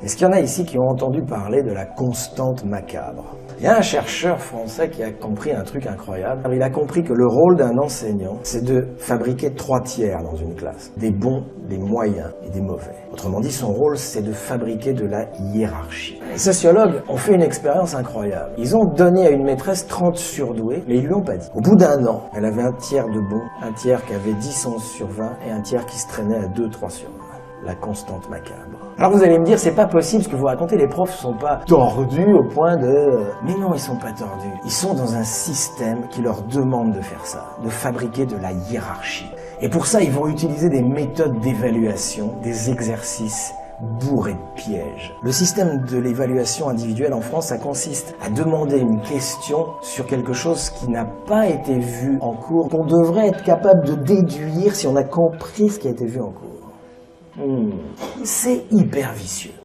Est-ce qu'il y en a ici qui ont entendu parler de la constante macabre? Il y a un chercheur français qui a compris un truc incroyable. Il a compris que le rôle d'un enseignant, c'est de fabriquer 3 tiers dans une classe. Des bons, des moyens et des mauvais. Autrement dit, son rôle, c'est de fabriquer de la hiérarchie. Les sociologues ont fait une expérience incroyable. Ils ont donné à une maîtresse 30 surdoués, mais ils lui ont pas dit. Au bout d'1 an, elle avait un tiers de bons, un tiers qui avait 10 11 sur 20 et un tiers qui se traînait à 2 3 sur 20. La constante macabre. Alors vous allez me dire, c'est pas possible ce que vous racontez, les profs sont pas tordus au point de... Mais non, ils sont pas tordus. Ils sont dans un système qui leur demande de faire ça, de fabriquer de la hiérarchie. Et pour ça, ils vont utiliser des méthodes d'évaluation, des exercices bourrés de pièges. Le système de l'évaluation individuelle en France, ça consiste à demander une question sur quelque chose qui n'a pas été vu en cours, qu'on devrait être capable de déduire si on a compris ce qui a été vu en cours. C'est hyper vicieux.